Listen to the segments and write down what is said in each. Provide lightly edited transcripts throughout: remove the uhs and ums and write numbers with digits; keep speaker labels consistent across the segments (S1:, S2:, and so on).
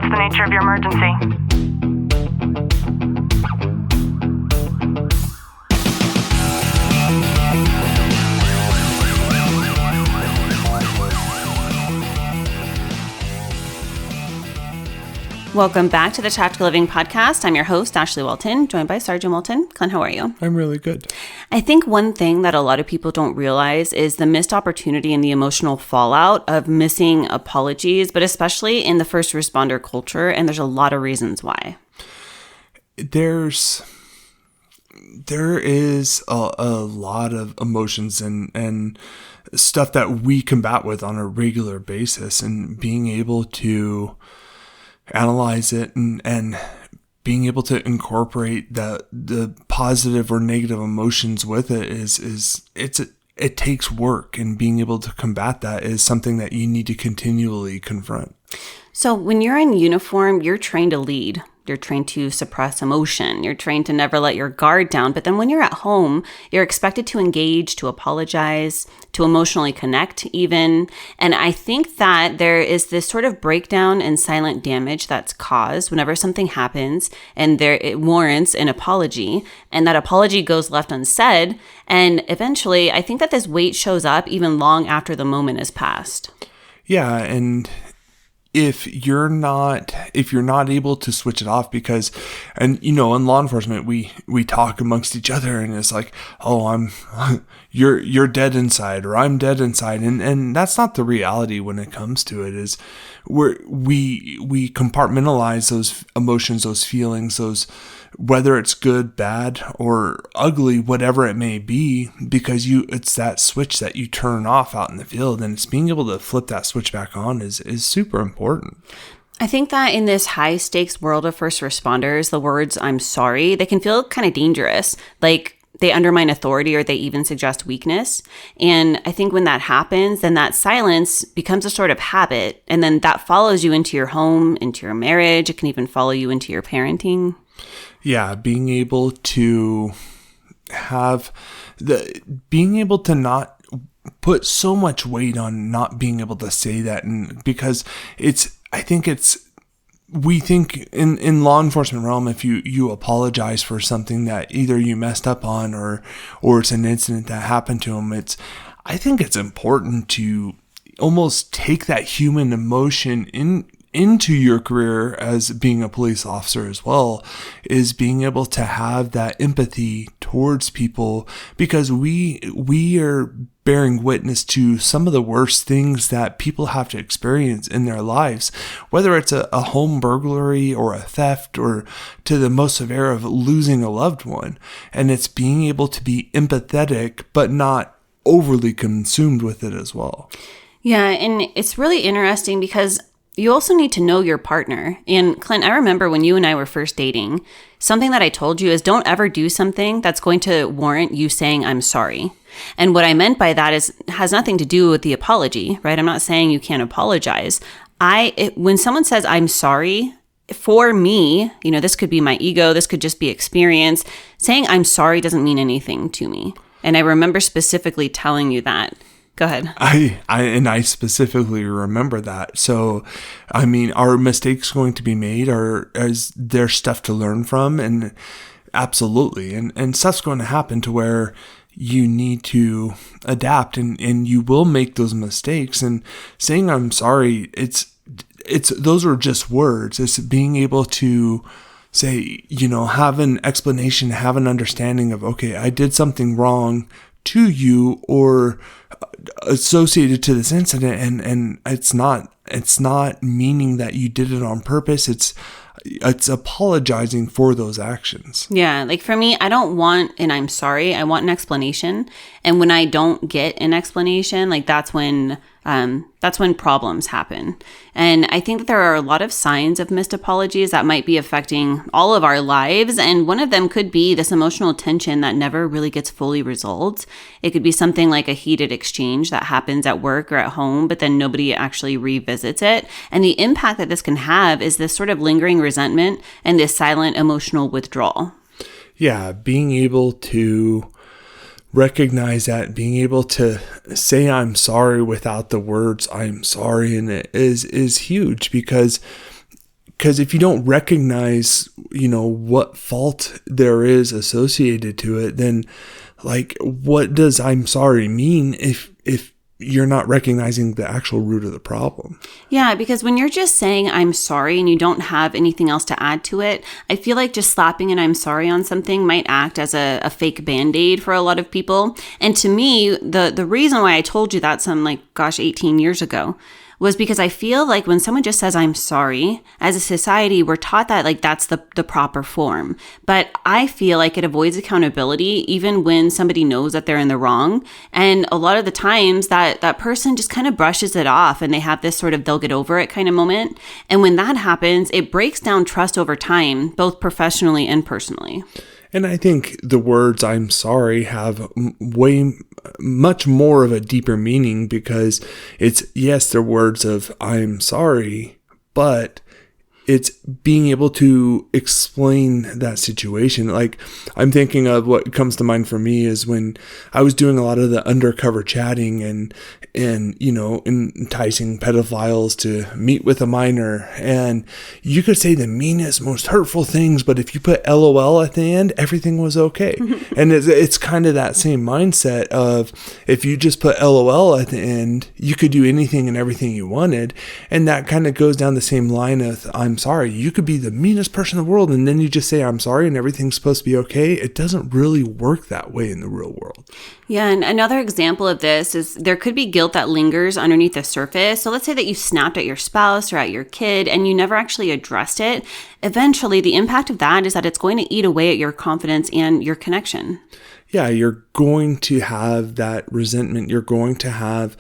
S1: What's the nature of your emergency?
S2: Welcome back to the Tactical Living Podcast. I'm your host, Ashley Walton, joined by Sergeant Walton. Clint, how are you?
S3: I'm really good.
S2: I think one thing that a lot of people don't realize is the missed opportunity and the emotional fallout of missing apologies, but especially in the first responder culture, and there's a lot of reasons why.
S3: There is a lot of emotions and stuff that we combat with on a regular basis, and being able to analyze it and being able to incorporate the positive or negative emotions with it it takes work, and being able to combat that is something that you need to continually confront.
S2: So when you're in uniform, you're trained to lead. You're trained to suppress emotion. You're trained to never let your guard down. But then when you're at home, you're expected to engage, to apologize, to emotionally connect even. And I think that there is this sort of breakdown and silent damage that's caused whenever something happens and it warrants an apology, and that apology goes left unsaid. And eventually, I think that this weight shows up even long after the moment has passed.
S3: Yeah, and if you're not able to switch it off, because, and in law enforcement, we talk amongst each other, and it's like, oh, you're dead inside, or I'm dead inside, and that's not the reality when it comes to it. Is we compartmentalize those emotions, those feelings, whether it's good, bad, or ugly, whatever it may be, because it's that switch that you turn off out in the field, and it's being able to flip that switch back on is super important.
S2: I think that in this high stakes world of first responders, the words "I'm sorry," they can feel kind of dangerous. Like they undermine authority, or they even suggest weakness. And I think when that happens, then that silence becomes a sort of habit, and then that follows you into your home, into your marriage. It can even follow you into your parenting.
S3: Yeah, being able to being able to not put so much weight on not being able to say that, and because we think in law enforcement realm, if you apologize for something that either you messed up on or it's an incident that happened to them, I think it's important to almost take that human emotion into your career as being a police officer as well, is being able to have that empathy towards people, because we are bearing witness to some of the worst things that people have to experience in their lives, whether it's a home burglary or a theft, or to the most severe of losing a loved one. And it's being able to be empathetic, but not overly consumed with it as well.
S2: Yeah, and it's really interesting because you also need to know your partner. And Clint, I remember when you and I were first dating, something that I told you is don't ever do something that's going to warrant you saying I'm sorry. And what I meant by that has nothing to do with the apology, right? I'm not saying you can't apologize. When someone says I'm sorry, for me, this could be my ego, this could just be experience. Saying I'm sorry doesn't mean anything to me. And I remember specifically telling you that. Go ahead.
S3: I specifically remember that. So, are mistakes going to be made, or is there stuff to learn from? And absolutely. And stuff's going to happen to where you need to adapt, and you will make those mistakes. And saying I'm sorry, those are just words. It's being able to say, have an explanation, have an understanding of, okay, I did something wrong to you or associated to this incident, and it's not meaning that you did it on purpose. It's apologizing for those actions.
S2: Yeah, like for me, I don't want an I'm sorry. I want an explanation. And when I don't get an explanation, like that's when problems happen. And I think that there are a lot of signs of missed apologies that might be affecting all of our lives. And one of them could be this emotional tension that never really gets fully resolved. It could be something like a heated exchange that happens at work or at home, but then nobody actually revisits it. And the impact that this can have is this sort of lingering resentment and this silent emotional withdrawal.
S3: Yeah, being able to recognize that, being able to say I'm sorry without the words I'm sorry in it is huge, because because if you don't recognize, what fault there is associated to it, then like, what does I'm sorry mean if you're not recognizing the actual root of the problem?
S2: Yeah, because when you're just saying I'm sorry and you don't have anything else to add to it, I feel like just slapping an I'm sorry on something might act as a fake Band-Aid for a lot of people. And to me, the reason why I told you that 18 years ago was because I feel like when someone just says, I'm sorry, as a society, we're taught that like that's the proper form. But I feel like it avoids accountability even when somebody knows that they're in the wrong. And a lot of the times that person just kind of brushes it off and they have this sort of they'll get over it kind of moment. And when that happens, it breaks down trust over time, both professionally and personally.
S3: And I think the words I'm sorry have way much more of a deeper meaning, because it's, yes, they're words of I'm sorry, but it's being able to explain that situation. Like, I'm thinking of what comes to mind for me is when I was doing a lot of the undercover chatting and enticing pedophiles to meet with a minor. And you could say the meanest, most hurtful things, but if you put LOL at the end, everything was okay. And it's kind of that same mindset of, if you just put LOL at the end, you could do anything and everything you wanted. And that kind of goes down the same line of I'm sorry. You could be the meanest person in the world and then you just say I'm sorry and everything's supposed to be okay. It doesn't really work that way in the real world.
S2: Yeah, and another example of this is there could be guilt that lingers underneath the surface. So let's say that you snapped at your spouse or at your kid and you never actually addressed it. Eventually, the impact of that is that it's going to eat away at your confidence and your connection.
S3: Yeah, you're going to have that resentment. You're going to have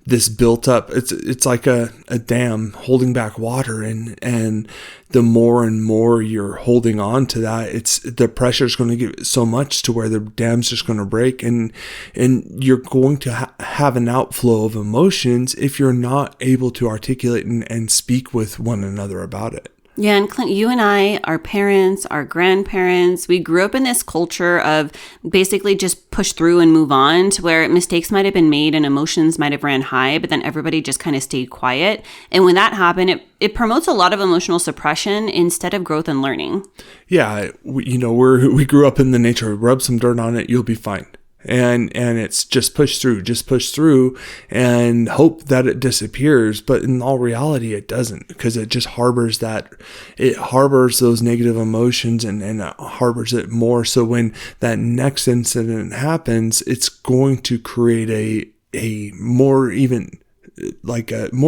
S3: this built up. It's like a dam holding back water, and the more and more you're holding on to that, the pressure is going to get so much to where the dam's just going to break, and you're going to have an outflow of emotions if you're not able to articulate and speak with one another about it.
S2: Yeah, and Clint, you and I, our parents, our grandparents, we grew up in this culture of basically just push through and move on, to where mistakes might have been made and emotions might have ran high, but then everybody just kind of stayed quiet. And when that happened, it promotes a lot of emotional suppression instead of growth and learning.
S3: Yeah, we grew up in the nature of rub some dirt on it, you'll be fine. And it's just push through and hope that it disappears. But in all reality, it doesn't, because it just harbors those negative emotions and it harbors it more. So when that next incident happens, it's going to create a more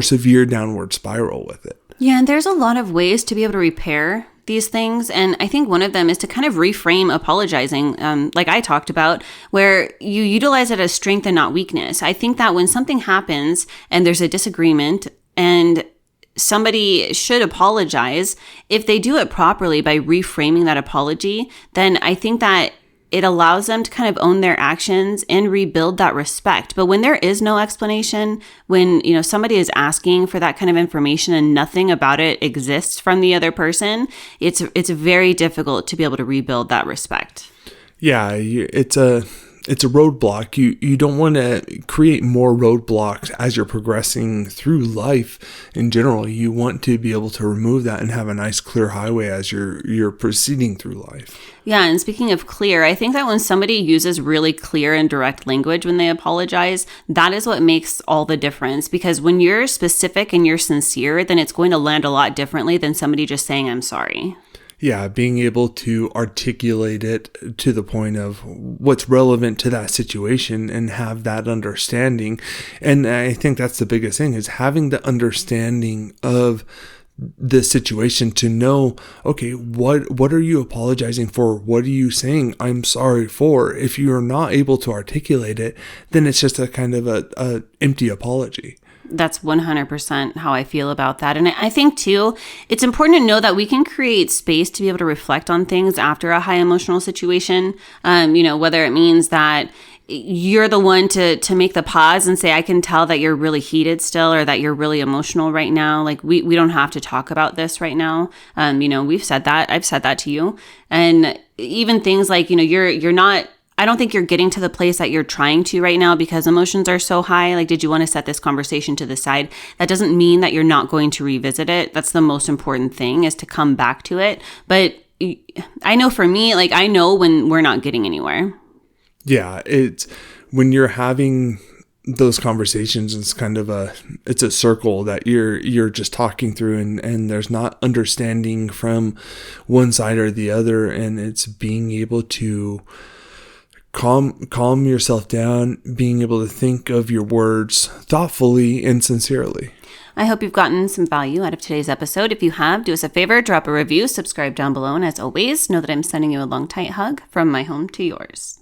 S3: severe downward spiral with it. Yeah.
S2: And there's a lot of ways to be able to repair these things. And I think one of them is to kind of reframe apologizing, like I talked about, where you utilize it as strength and not weakness. I think that when something happens and there's a disagreement and somebody should apologize, if they do it properly by reframing that apology, then I think that it allows them to kind of own their actions and rebuild that respect. But when there is no explanation, when somebody is asking for that kind of information and nothing about it exists from the other person, it's very difficult to be able to rebuild that respect.
S3: Yeah, it's a roadblock. You don't want to create more roadblocks as you're progressing through life in general. You want to be able to remove that and have a nice clear highway as you're proceeding through life.
S2: Yeah, and speaking of clear, I think that when somebody uses really clear and direct language when they apologize, that is what makes all the difference. Because when you're specific and you're sincere, then it's going to land a lot differently than somebody just saying, I'm sorry.
S3: Yeah, being able to articulate it to the point of what's relevant to that situation and have that understanding. And I think that's the biggest thing, is having the understanding of the situation to know, okay, what are you apologizing for? What are you saying I'm sorry for? If you're not able to articulate it, then it's just a kind of a empty apology.
S2: That's 100% how I feel about that. And I think, too, it's important to know that we can create space to be able to reflect on things after a high emotional situation, whether it means that you're the one to make the pause and say, I can tell that you're really heated still, or that you're really emotional right now. Like, we don't have to talk about this right now. We've said that. I've said that to you. And even things like, you're not I don't think you're getting to the place that you're trying to right now because emotions are so high. Like, did you want to set this conversation to the side? That doesn't mean that you're not going to revisit it. That's the most important thing, is to come back to it. But I know for me, like, I know when we're not getting anywhere.
S3: Yeah, it's when you're having those conversations, it's kind of it's a circle that you're just talking through, and there's not understanding from one side or the other, and it's being able to calm yourself down, being able to think of your words thoughtfully and sincerely.
S2: I hope you've gotten some value out of today's episode. If you have, do us a favor, drop a review, subscribe down below, and as always, know that I'm sending you a long, tight hug from my home to yours.